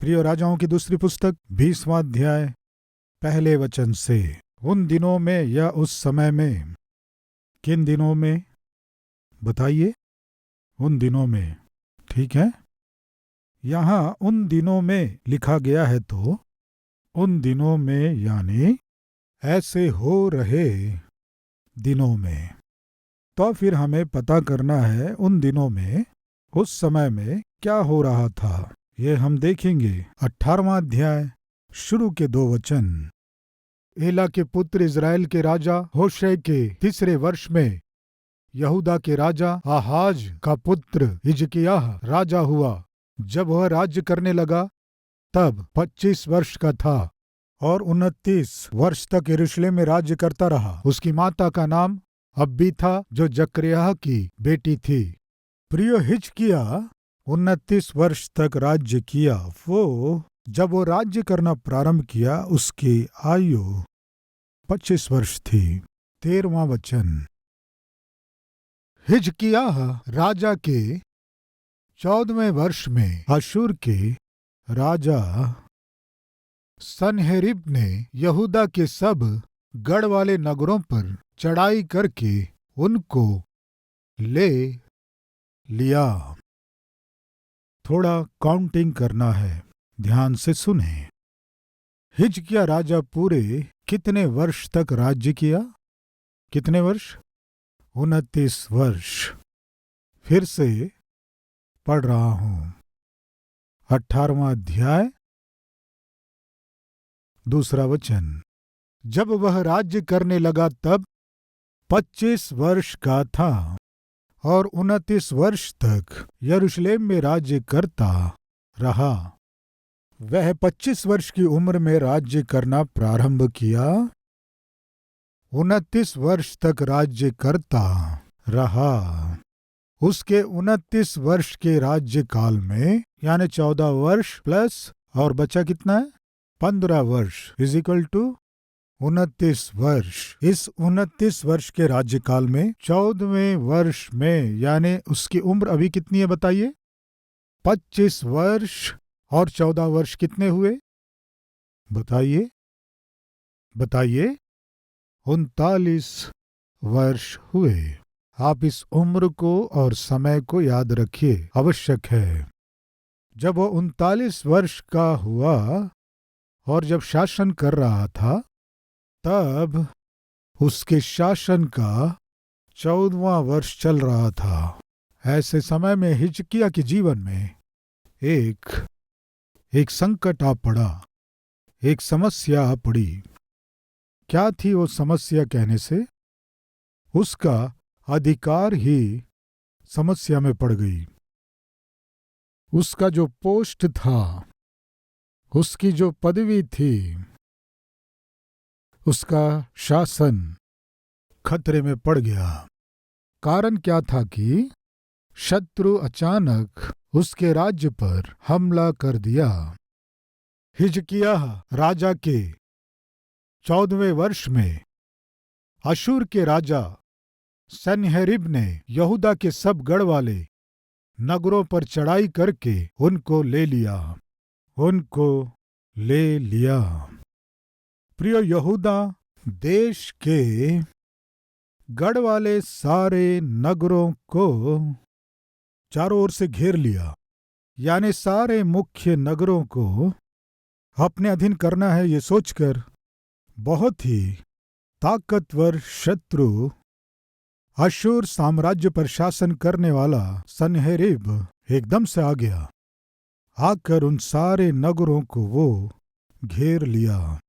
प्रिय राजाओं की दूसरी पुस्तक 20वां अध्याय पहले वचन से। उन दिनों में या उस समय में, किन दिनों में बताइए? उन दिनों में, ठीक है। यहाँ उन दिनों में लिखा गया है, तो उन दिनों में यानी ऐसे हो रहे दिनों में। तो फिर हमें पता करना है उन दिनों में, उस समय में क्या हो रहा था। ये हम देखेंगे 18वां अध्याय शुरू के 2 वचन। एला के पुत्र इज़राइल के राजा होशे के तीसरे वर्ष में यहूदा के राजा आहाज का पुत्र हिजकिय्याह राजा हुआ। जब वह राज्य करने लगा तब 25 वर्ष का था और 29 वर्ष तक यरूशलेम में राज्य करता रहा। उसकी माता का नाम अब्बी था, जो जकर्याह की बेटी थी। प्रिय हिजकिय्याह 29 वर्ष तक राज्य किया। जब वो राज्य करना प्रारंभ किया, उसकी आयु 25 वर्ष थी। 13वां वचन। हिजकिय्याह राजा के 14वें वर्ष में अशूर के राजा सन्हेरीब ने यहूदा के सब गढ़ वाले नगरों पर चढ़ाई करके उनको ले लिया। थोड़ा काउंटिंग करना है, ध्यान से सुने। हिजकिय्याह राजा पूरे कितने वर्ष तक राज्य किया? कितने वर्ष? 29 वर्ष। फिर से पढ़ रहा हूं, 18वां अध्याय 2 वचन। जब वह राज्य करने लगा तब 25 वर्ष का था और 29 वर्ष तक यरूशलेम में राज्य करता रहा। वह 25 वर्ष की उम्र में राज्य करना प्रारंभ किया, 29 वर्ष तक राज्य करता रहा। उसके 29 वर्ष के राज्य काल में, यानी 14 वर्ष प्लस और बचा कितना है? 15 वर्ष इज इक्वल टू 29 वर्ष। इस 29 वर्ष के राज्यकाल में 14वें वर्ष में, यानी उसकी उम्र अभी कितनी है बताइए? 25 वर्ष और 14 वर्ष कितने हुए? बताइए बताइए। 39 वर्ष हुए। आप इस उम्र को और समय को याद रखिए, आवश्यक है। जब वो 39 वर्ष का हुआ और जब शासन कर रहा था, तब उसके शासन का 14वां वर्ष चल रहा था। ऐसे समय में हिजकिय्याह के जीवन में एक संकट आ पड़ा, एक समस्या आ पड़ी। क्या थी वो समस्या? कहने से उसका अधिकार ही समस्या में पड़ गई। उसका जो पोस्ट था, उसकी जो पदवी थी, उसका शासन खतरे में पड़ गया। कारण क्या था कि शत्रु अचानक उसके राज्य पर हमला कर दिया। हिजकिय्याह राजा के 14वें वर्ष में अशूर के राजा सन्हेरीब ने यहूदा के सब गढ़ वाले नगरों पर चढ़ाई करके उनको ले लिया। प्रिय यहूदा देश के गढ़ वाले सारे नगरों को चारों ओर से घेर लिया, यानी सारे मुख्य नगरों को अपने अधीन करना है। ये सोचकर बहुत ही ताकतवर शत्रु अशूर साम्राज्य पर शासन करने वाला सन्हेरीब एकदम से आ गया। आकर उन सारे नगरों को वो घेर लिया।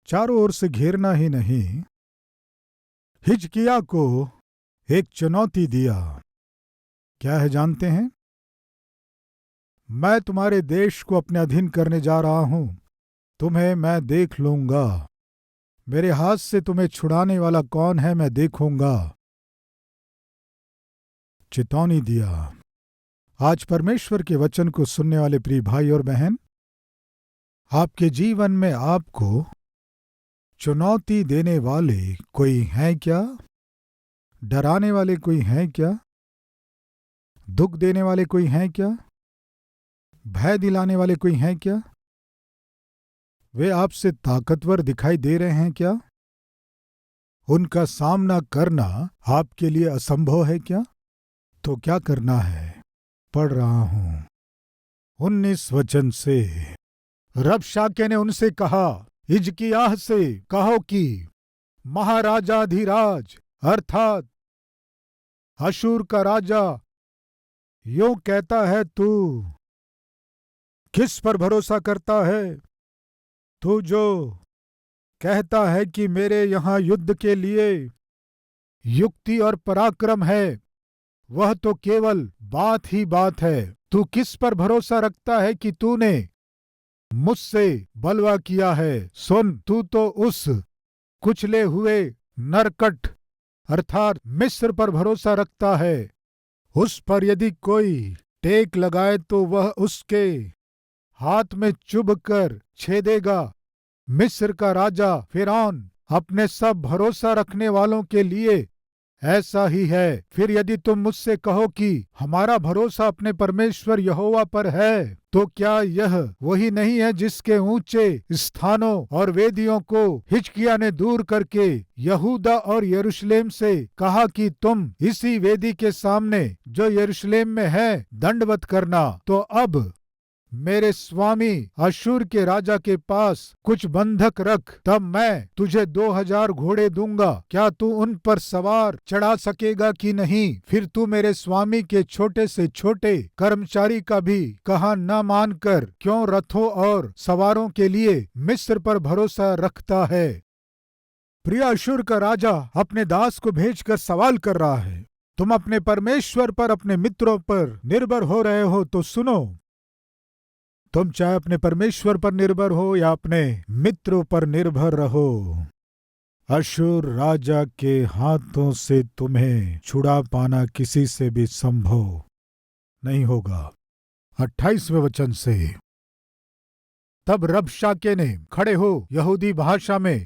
चारों ओर से घेरना ही नहीं, हिजकिय्याह को एक चुनौती दिया। क्या है जानते हैं? मैं तुम्हारे देश को अपने अधीन करने जा रहा हूं, तुम्हें मैं देख लूंगा। मेरे हाथ से तुम्हें छुड़ाने वाला कौन है, मैं देखूंगा। चेतावनी दिया। आज परमेश्वर के वचन को सुनने वाले प्रिय भाई और बहन, आपके जीवन में आपको चुनौती देने वाले कोई हैं क्या? डराने वाले कोई हैं क्या? दुख देने वाले कोई हैं क्या? भय दिलाने वाले कोई हैं क्या? वे आपसे ताकतवर दिखाई दे रहे हैं क्या? उनका सामना करना आपके लिए असंभव है क्या? तो क्या करना है? पढ़ रहा हूं 19 वचन से। रबशाके ने उनसे कहा, हिजकिय्याह से कहो कि महाराजाधिराज अर्थात अशूर का राजा यूं कहता है, तू किस पर भरोसा करता है? तू जो कहता है कि मेरे यहां युद्ध के लिए युक्ति और पराक्रम है, वह तो केवल बात ही बात है। तू किस पर भरोसा रखता है कि तूने मुझसे बलवा किया है? सुन, तू तो उस कुचले हुए नरकट अर्थात मिस्र पर भरोसा रखता है। उस पर यदि कोई टेक लगाए तो वह उसके हाथ में चुभ कर छेदेगा। मिस्र का राजा फिरौन अपने सब भरोसा रखने वालों के लिए ऐसा ही है। फिर यदि तुम मुझसे कहो कि हमारा भरोसा अपने परमेश्वर यहोवा पर है, तो क्या यह वही नहीं है जिसके ऊंचे स्थानों और वेदियों को हिजकिय्याह ने दूर करके यहूदा और यरूशलेम से कहा कि तुम इसी वेदी के सामने जो यरूशलेम में है दंडवत करना? तो अब मेरे स्वामी अशूर के राजा के पास कुछ बंधक रख, तब मैं तुझे 2000 घोड़े दूंगा। क्या तू उन पर सवार चढ़ा सकेगा कि नहीं? फिर तू मेरे स्वामी के छोटे से छोटे कर्मचारी का भी कहा न मानकर क्यों रथों और सवारों के लिए मिस्र पर भरोसा रखता है? प्रिय अशूर का राजा अपने दास को भेजकर सवाल कर रहा है, तुम अपने परमेश्वर पर अपने मित्रों पर निर्भर हो रहे हो तो सुनो। तुम चाहे अपने परमेश्वर पर निर्भर हो या अपने मित्रों पर निर्भर रहो, अशूर राजा के हाथों से तुम्हें छुड़ा पाना किसी से भी संभव नहीं होगा। 28वें वचन से। तब रबशाके ने खड़े हो यहूदी भाषा में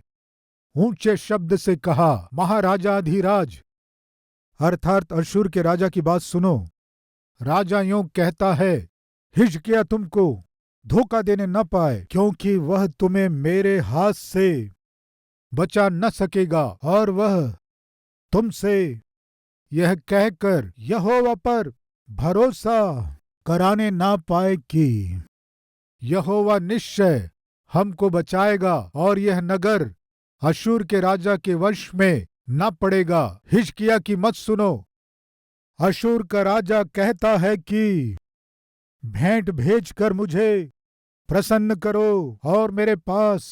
ऊंचे शब्द से कहा, महाराजाधिराज अर्थात अशूर के राजा की बात सुनो। राजा यूं कहता है, हिजकिय्याह तुमको धोखा देने न पाए, क्योंकि वह तुम्हें मेरे हाथ से बचा न सकेगा, और वह तुमसे यह कहकर यहोवा पर भरोसा कराने ना पाए कि यहोवा निश्चय हमको बचाएगा और यह नगर अशूर के राजा के वश में न पड़ेगा। हिजकिय्याह की मत सुनो। अशूर का राजा कहता है कि भेंट भेजकर मुझे प्रसन्न करो और मेरे पास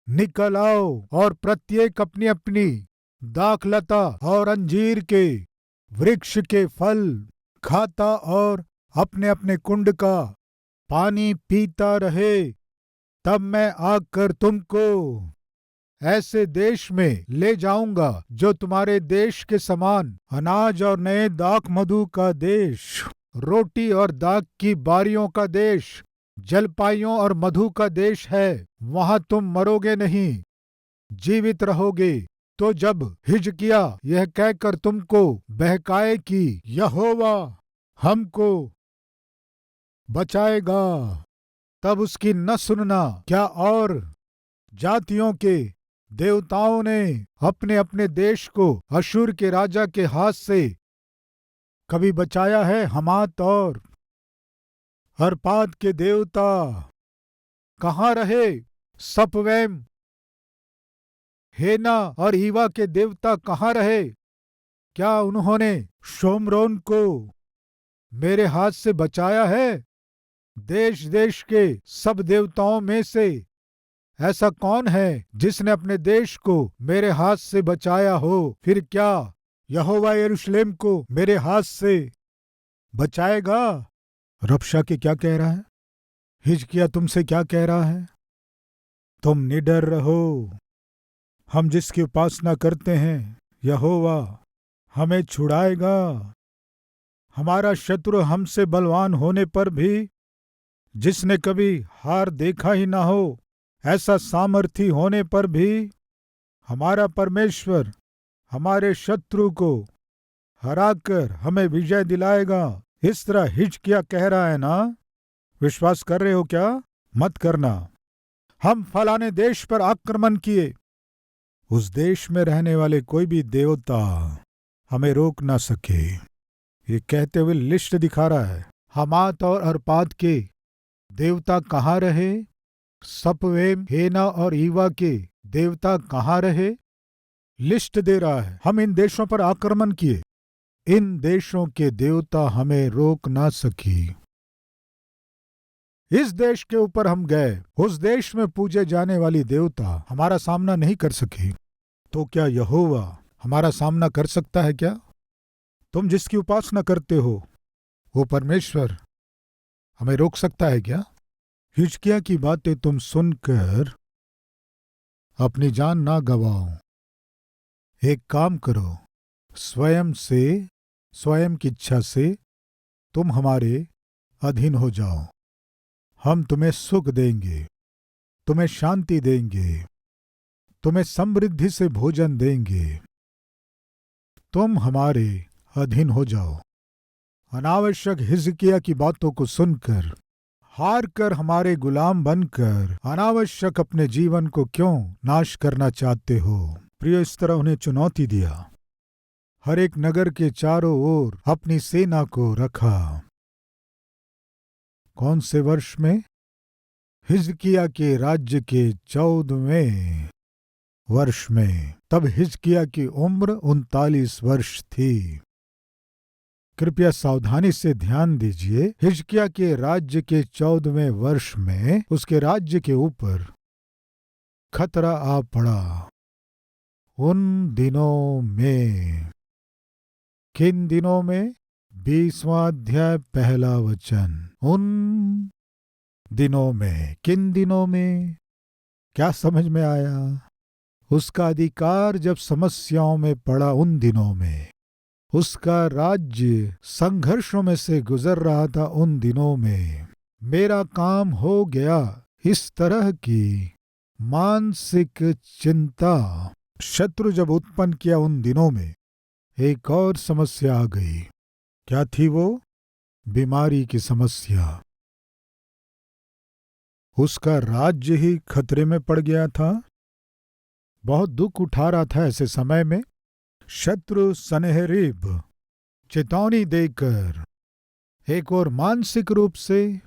निकल आओ, और प्रत्येक अपनी अपनी दाखलता और अंजीर के वृक्ष के फल खाता और अपने अपने कुंड का पानी पीता रहे। तब मैं आकर तुमको ऐसे देश में ले जाऊंगा जो तुम्हारे देश के समान अनाज और नए दाख मधु का देश, रोटी और दाख की बारियों का देश, जलपाइयों और मधु का देश है। वहां तुम मरोगे नहीं, जीवित रहोगे। तो जब हिजकिय्याह यह कहकर तुमको बहकाए कि यहोवा हमको बचाएगा, तब उसकी न सुनना। क्या और जातियों के देवताओं ने अपने अपने देश को अशूर के राजा के हाथ से कभी बचाया है? हमात और अर्पाद के देवता कहाँ रहे? सपवैम, हेना और ईवा के देवता कहाँ रहे? क्या उन्होंने शोमरोन को मेरे हाथ से बचाया है? देश देश के सब देवताओं में से ऐसा कौन है जिसने अपने देश को मेरे हाथ से बचाया हो? फिर क्या यहोवा यरूशलेम को मेरे हाथ से बचाएगा? रबशाके क्या कह रहा है? हिजकिय्याह तुमसे क्या कह रहा है? तुम निडर रहो। हम जिसकी उपासना करते हैं यहोवा हमें छुड़ाएगा। हमारा शत्रु हमसे बलवान होने पर भी, जिसने कभी हार देखा ही ना हो, ऐसा सामर्थी होने पर भी हमारा परमेश्वर हमारे शत्रु को हराकर हमें विजय दिलाएगा। इस तरह हिजकिय्याह कह रहा है ना। विश्वास कर रहे हो क्या? मत करना। हम फलाने देश पर आक्रमण किए। उस देश में रहने वाले कोई भी देवता हमें रोक ना सके। ये कहते हुए लिस्ट दिखा रहा है। हमात और अर्पाद के देवता कहाँ रहे? सपवेम, हेना और ईवा के देवता कहाँ रहे? लिस्ट दे रहा है। हम इन देशों पर आक्रमण किए, इन देशों के देवता हमें रोक ना सकी। इस देश के ऊपर हम गए, उस देश में पूजे जाने वाली देवता हमारा सामना नहीं कर सकी। तो क्या यहोवा हमारा सामना कर सकता है क्या? तुम जिसकी उपासना करते हो वो परमेश्वर हमें रोक सकता है क्या? हिजकिय्याह की बातें तुम सुनकर अपनी जान ना गवाओ। एक काम करो, स्वयं की इच्छा से तुम हमारे अधीन हो जाओ। हम तुम्हें सुख देंगे, तुम्हें शांति देंगे, तुम्हें समृद्धि से भोजन देंगे। तुम हमारे अधीन हो जाओ। अनावश्यक हिजकिय्याह की बातों को सुनकर, हार कर हमारे गुलाम बनकर अनावश्यक अपने जीवन को क्यों नाश करना चाहते हो? प्रिय, इस तरह उन्हें चुनौती दिया। हर एक नगर के चारों ओर अपनी सेना को रखा। कौन से वर्ष में? हिजकिय्याह के राज्य के 14वें वर्ष में। तब हिजकिय्याह की उम्र 39 वर्ष थी। कृपया सावधानी से ध्यान दीजिए। हिजकिय्याह के राज्य के 14वें वर्ष में उसके राज्य के ऊपर खतरा आ पड़ा। उन दिनों में, किन दिनों में? 20वां अध्याय पहला वचन। उन दिनों में, किन दिनों में? क्या समझ में आया? उसका अधिकार जब समस्याओं में पड़ा, उन दिनों में। उसका राज्य संघर्षों में से गुजर रहा था, उन दिनों में। मेरा काम हो गया। इस तरह की मानसिक चिंता शत्रु जब उत्पन्न किया, उन दिनों में एक और समस्या आ गई। क्या थी वो? बीमारी की समस्या। उसका राज्य ही खतरे में पड़ गया था। बहुत दुख उठा रहा था ऐसे समय में। शत्रु सन्हेरीब चेतावनी देकर एक और मानसिक रूप से,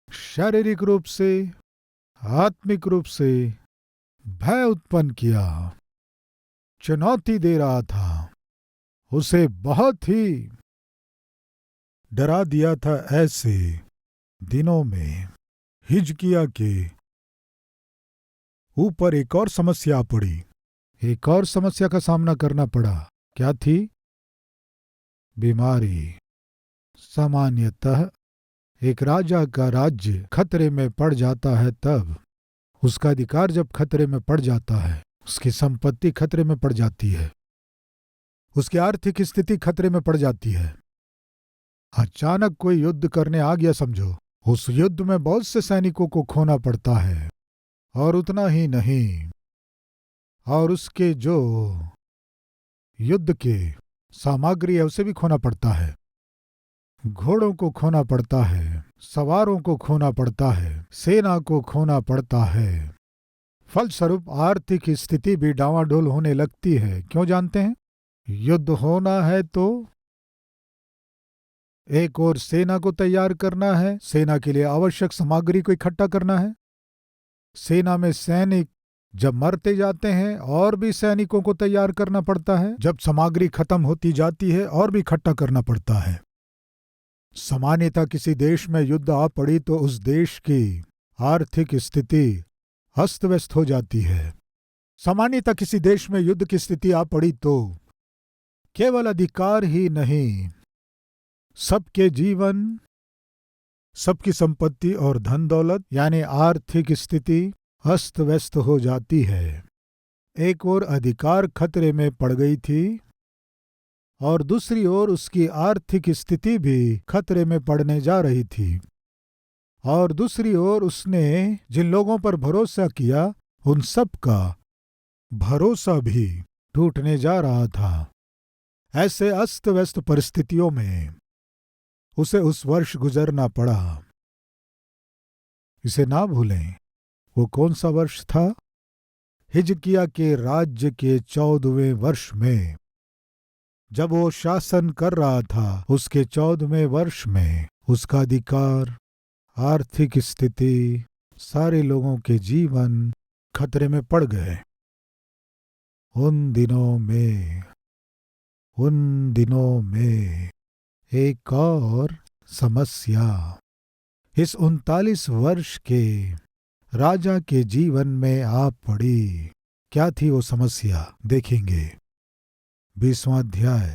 शारीरिक रूप से, आत्मिक रूप से भय उत्पन्न किया, चुनौती दे रहा था। उसे बहुत ही डरा दिया था। ऐसे दिनों में हिजकिय्याह के ऊपर एक और समस्या पड़ी। एक और समस्या का सामना करना पड़ा। क्या थी? बीमारी। सामान्यतः एक राजा का राज्य खतरे में पड़ जाता है, तब उसका अधिकार जब खतरे में पड़ जाता है, उसकी संपत्ति खतरे में पड़ जाती है, उसकी आर्थिक स्थिति खतरे में पड़ जाती है। अचानक कोई युद्ध करने आ गया समझो, उस युद्ध में बहुत से सैनिकों को खोना पड़ता है। और उतना ही नहीं, और उसके जो युद्ध के सामग्री है उसे भी खोना पड़ता है। घोड़ों को खोना पड़ता है, सवारों को खोना पड़ता है, सेना को खोना पड़ता है। फलस्वरूप आर्थिक स्थिति भी डावाडोल होने लगती है। क्यों जानते हैं? युद्ध होना है तो एक और सेना को तैयार करना है, सेना के लिए आवश्यक सामग्री को इकट्ठा करना है। सेना में सैनिक जब मरते जाते हैं और भी सैनिकों को तैयार करना पड़ता है। जब सामग्री खत्म होती जाती है और भी इकट्ठा करना पड़ता है। सामान्यतः किसी देश में युद्ध आ पड़ी तो उस देश की आर्थिक स्थिति अस्त व्यस्त हो जाती है। सामान्यतः किसी देश में युद्ध की स्थिति आ पड़ी तो केवल अधिकार ही नहीं, सबके जीवन, सबकी संपत्ति और धन दौलत यानी आर्थिक स्थिति अस्त व्यस्त हो जाती है। एक ओर अधिकार खतरे में पड़ गई थी और दूसरी ओर उसकी आर्थिक स्थिति भी खतरे में पड़ने जा रही थी। और दूसरी ओर उसने जिन लोगों पर भरोसा किया उन सब का भरोसा भी टूटने जा रहा था। ऐसे अस्त व्यस्त परिस्थितियों में उसे उस वर्ष गुजरना पड़ा। इसे ना भूलें। वो कौन सा वर्ष था? हिजकिय्याह के राज्य के 14वें वर्ष में, जब वो शासन कर रहा था। उसके 14वें वर्ष में उसका अधिकार, आर्थिक स्थिति, सारे लोगों के जीवन खतरे में पड़ गए। उन दिनों में एक और समस्या इस 39 वर्ष के राजा के जीवन में आ पड़ी। क्या थी वो समस्या? देखेंगे। 20वां अध्याय,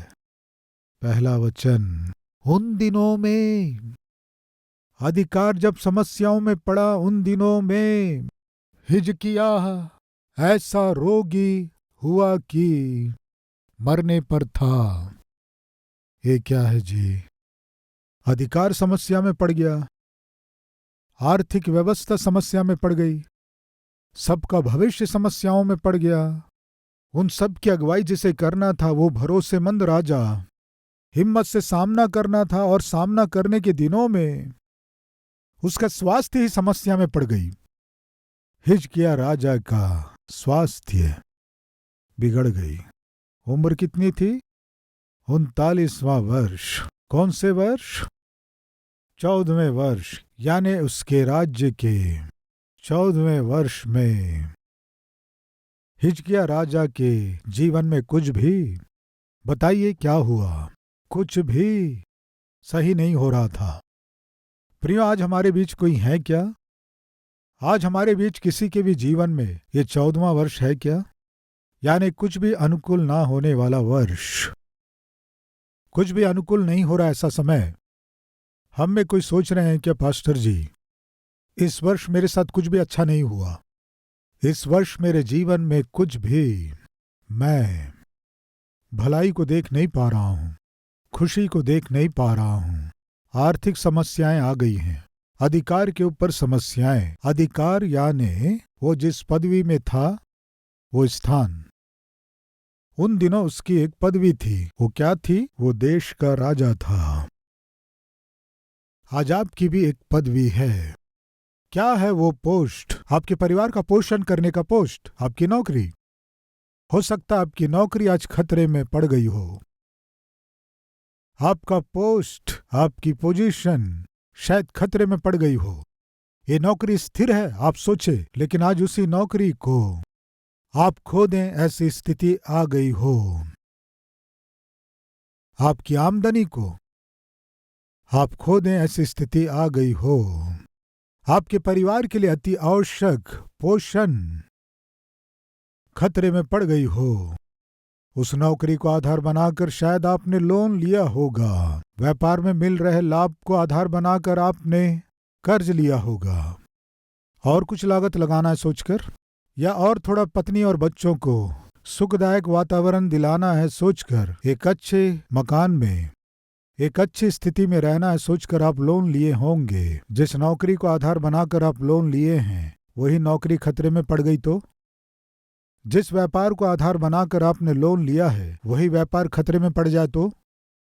पहला वचन। उन दिनों में, अधिकार जब समस्याओं में पड़ा, उन दिनों में हिजकिय्याह ऐसा रोगी हुआ कि मरने पर था। ये क्या है जी? अधिकार समस्या में पड़ गया, आर्थिक व्यवस्था समस्या में पड़ गई, सबका भविष्य समस्याओं में पड़ गया। उन सब की अगुवाई जिसे करना था, वो भरोसेमंद राजा, हिम्मत से सामना करना था, और सामना करने के दिनों में उसका स्वास्थ्य ही समस्या में पड़ गई। हिजकिय्याह राजा का स्वास्थ्य बिगड़ गई। उम्र कितनी थी? 39वां वर्ष। कौन से वर्ष? 14वें वर्ष, यानी उसके राज्य के 14वें वर्ष में हिजकिय्याह राजा के जीवन में कुछ भी, बताइए क्या हुआ? कुछ भी सही नहीं हो रहा था। प्रियो, आज हमारे बीच कोई है क्या? आज हमारे बीच किसी के भी जीवन में ये 14वां वर्ष है क्या? यानी कुछ भी अनुकूल ना होने वाला वर्ष, कुछ भी अनुकूल नहीं हो रहा ऐसा समय। हम में कोई सोच रहे हैं क्या, पास्टर जी, इस वर्ष मेरे साथ कुछ भी अच्छा नहीं हुआ, इस वर्ष मेरे जीवन में कुछ भी मैं भलाई को देख नहीं पा रहा हूं, खुशी को देख नहीं पा रहा हूं, आर्थिक समस्याएं आ गई हैं, अधिकार के ऊपर समस्याएं। अधिकार यानी वो जिस पदवी में था, वो स्थान। उन दिनों उसकी एक पदवी थी। वो क्या थी? वो देश का राजा था। आज आपकी भी एक पदवी है। क्या है वो पोस्ट? आपके परिवार का पोषण करने का पोस्ट, आपकी नौकरी। हो सकता आपकी नौकरी आज खतरे में पड़ गई हो। आपका पोस्ट, आपकी पोजीशन शायद खतरे में पड़ गई हो। ये नौकरी स्थिर है, आप सोचे, लेकिन आज उसी नौकरी को आप खो दें ऐसी स्थिति आ गई हो। आपकी आमदनी को आप खो दें ऐसी स्थिति आ गई हो। आपके परिवार के लिए अति आवश्यक पोषण खतरे में पड़ गई हो। उस नौकरी को आधार बनाकर शायद आपने लोन लिया होगा। व्यापार में मिल रहे लाभ को आधार बनाकर आपने कर्ज लिया होगा। और कुछ लागत लगाना है सोचकर, या और थोड़ा पत्नी और बच्चों को सुखदायक वातावरण दिलाना है सोचकर, एक अच्छे मकान में, एक अच्छी स्थिति में रहना है सोचकर आप लोन लिए होंगे। जिस नौकरी को आधार बनाकर आप लोन लिए हैं, वही नौकरी खतरे में पड़ गई तो? जिस व्यापार को आधार बनाकर आपने लोन लिया है, वही व्यापार खतरे में पड़ जाए तो?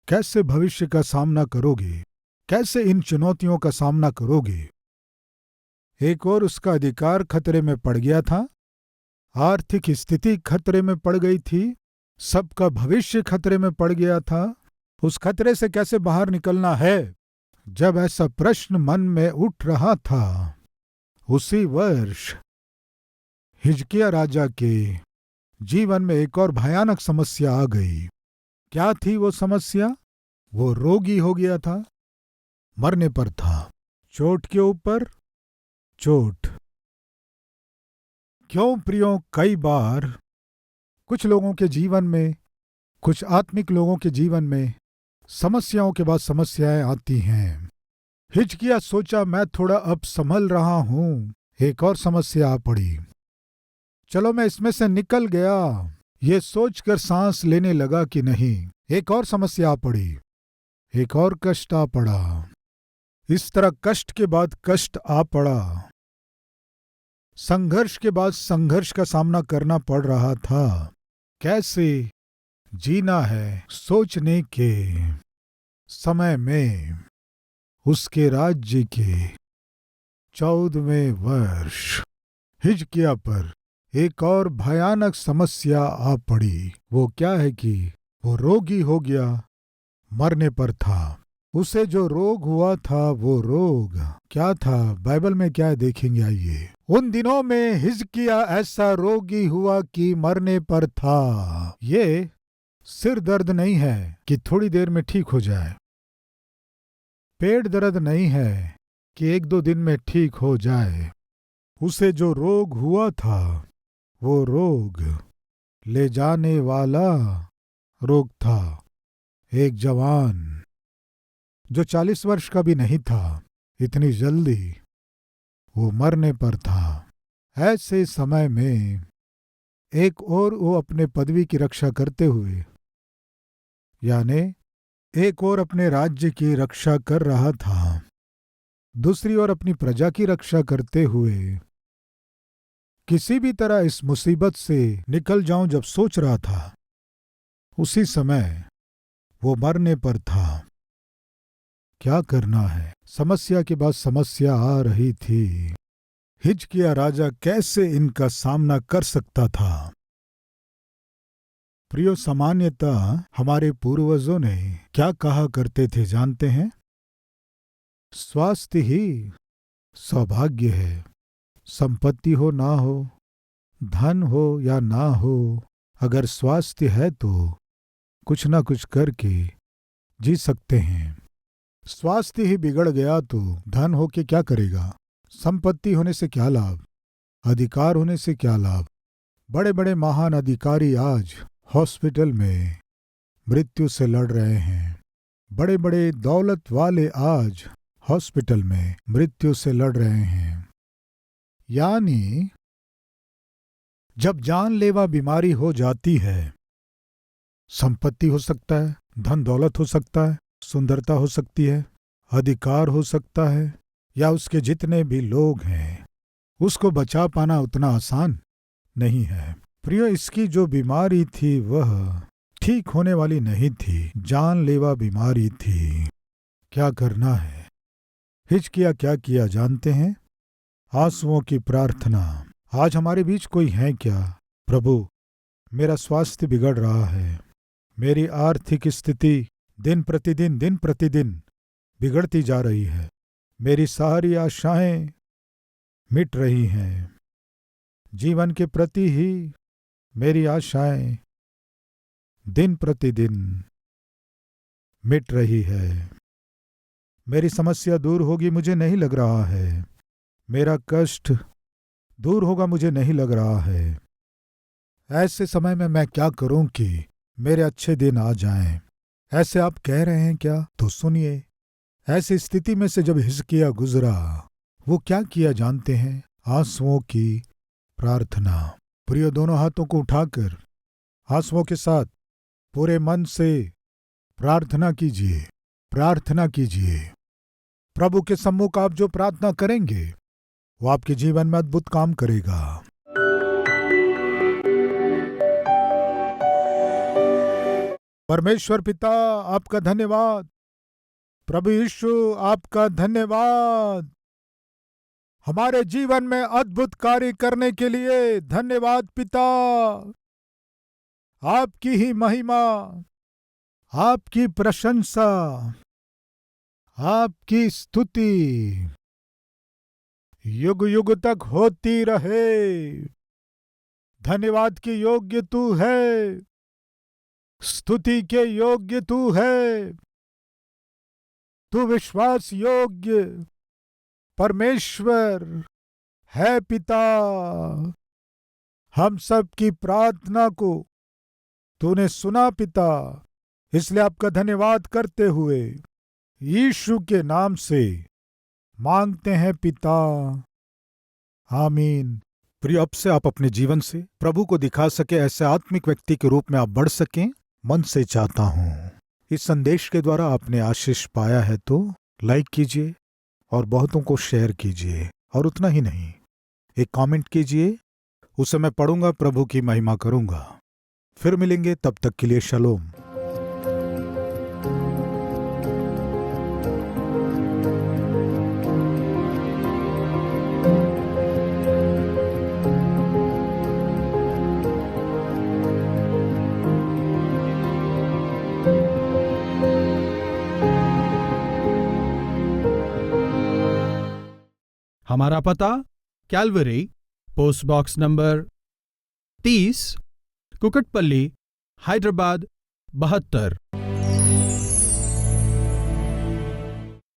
कैसे भविष्य का सामना करोगे? कैसे इन चुनौतियों का सामना करोगे? एक और उसका अधिकार खतरे में पड़ गया था, आर्थिक स्थिति खतरे में पड़ गई थी, सबका भविष्य खतरे में पड़ गया था। उस खतरे से कैसे बाहर निकलना है? जब ऐसा प्रश्न मन में उठ रहा था, उसी वर्ष हिजकिय्याह राजा के जीवन में एक और भयानक समस्या आ गई। क्या थी वो समस्या? वो रोगी हो गया था, मरने पर था, चोट के ऊपर चोट। क्यों प्रियो, कई बार कुछ लोगों के जीवन में, कुछ आत्मिक लोगों के जीवन में समस्याओं के बाद समस्याएं आती हैं। हिजकिय्याह सोचा मैं थोड़ा अब संभल रहा हूं, एक और समस्या आ पड़ी। चलो मैं इसमें से निकल गया, ये सोचकर सांस लेने लगा कि नहीं, एक और समस्या आ पड़ी, एक और कष्ट आ पड़ा। इस तरह कष्ट के बाद कष्ट आ पड़ा, संघर्ष के बाद संघर्ष का सामना करना पड़ रहा था। कैसे जीना है सोचने के समय में उसके राज्य के 14वें वर्ष हिजकिय्याह पर एक और भयानक समस्या आ पड़ी। वो क्या है कि वो रोगी हो गया, मरने पर था। उसे जो रोग हुआ था वो रोग क्या था, बाइबल में क्या है देखेंगे आइए। उन दिनों में हिजकिय्याह ऐसा रोगी हुआ कि मरने पर था। ये सिर दर्द नहीं है कि थोड़ी देर में ठीक हो जाए, पेट दर्द नहीं है कि 1-2 दिन में ठीक हो जाए। उसे जो रोग हुआ था वो रोग ले जाने वाला रोग था। एक जवान जो 40 वर्ष का भी नहीं था, इतनी जल्दी वो मरने पर था। ऐसे समय में एक और वो अपने पदवी की रक्षा करते हुए, यानी एक और अपने राज्य की रक्षा कर रहा था, दूसरी ओर अपनी प्रजा की रक्षा करते हुए किसी भी तरह इस मुसीबत से निकल जाऊं जब सोच रहा था, उसी समय वो मरने पर था। क्या करना है, समस्या के बाद समस्या आ रही थी। हिजकिय्याह राजा कैसे इनका सामना कर सकता था। प्रियो, सामान्यतः हमारे पूर्वजों ने क्या कहा करते थे जानते हैं? स्वास्थ्य ही सौभाग्य है। संपत्ति हो ना हो, धन हो या ना हो, अगर स्वास्थ्य है तो कुछ ना कुछ करके जी सकते हैं। स्वास्थ्य ही बिगड़ गया तो धन हो के क्या करेगा? संपत्ति होने से क्या लाभ? अधिकार होने से क्या लाभ? बड़े बड़े महान अधिकारी आज हॉस्पिटल में मृत्यु से लड़ रहे हैं। बड़े बड़े दौलत वाले आज हॉस्पिटल में मृत्यु से लड़ रहे हैं। यानी जब जानलेवा बीमारी हो जाती है, संपत्ति हो सकता है, धन दौलत हो सकता है, सुंदरता हो सकती है, अधिकार हो सकता है, या उसके जितने भी लोग हैं, उसको बचा पाना उतना आसान नहीं है। प्रिय, इसकी जो बीमारी थी वह ठीक होने वाली नहीं थी, जानलेवा बीमारी थी। क्या करना है? हिजकिय्याह क्या किया जानते हैं? आंसुओं की प्रार्थना। आज हमारे बीच कोई है क्या? प्रभु, मेरा स्वास्थ्य बिगड़ रहा है, मेरी आर्थिक स्थिति दिन प्रतिदिन बिगड़ती जा रही है, मेरी सारी आशाएं मिट रही हैं, जीवन के प्रति ही मेरी आशाएं दिन प्रतिदिन मिट रही है, मेरी समस्या दूर होगी मुझे नहीं लग रहा है, मेरा कष्ट दूर होगा मुझे नहीं लग रहा है। ऐसे समय में मैं क्या करूं कि मेरे अच्छे दिन आ जाएं? ऐसे आप कह रहे हैं क्या? तो सुनिए। ऐसी स्थिति में से जब हिजकिय्याह गुजरा, वो क्या किया जानते हैं? आंसुओं की प्रार्थना। प्रिय, दोनों हाथों को उठाकर आंसुओं के साथ पूरे मन से प्रार्थना कीजिए, प्रार्थना कीजिए। प्रभु के सम्मुख आप जो प्रार्थना करेंगे वो आपके जीवन में अद्भुत काम करेगा। परमेश्वर पिता, आपका धन्यवाद। प्रभु यीशु, आपका धन्यवाद। हमारे जीवन में अद्भुत कार्य करने के लिए धन्यवाद पिता। आपकी ही महिमा, आपकी प्रशंसा, आपकी स्तुति युग युग तक होती रहे। धन्यवाद के योग्य तू है, स्तुति के योग्य तू है, तू विश्वास योग्य परमेश्वर है पिता। हम सब की प्रार्थना को तूने सुना पिता, इसलिए आपका धन्यवाद करते हुए यीशु के नाम से मांगते हैं पिता, आमीन। प्रिय, अब से आप अपने जीवन से प्रभु को दिखा सके ऐसे आत्मिक व्यक्ति के रूप में आप बढ़ सकें, मन से चाहता हूं। इस संदेश के द्वारा आपने आशीष पाया है तो लाइक कीजिए और बहुतों को शेयर कीजिए, और उतना ही नहीं, एक कमेंट कीजिए, उसे मैं पढ़ूंगा, प्रभु की महिमा करूंगा। फिर मिलेंगे, तब तक के लिए शलोम। हमारा पता Calvary, post box number 30, Kukatpally, Hyderabad 72।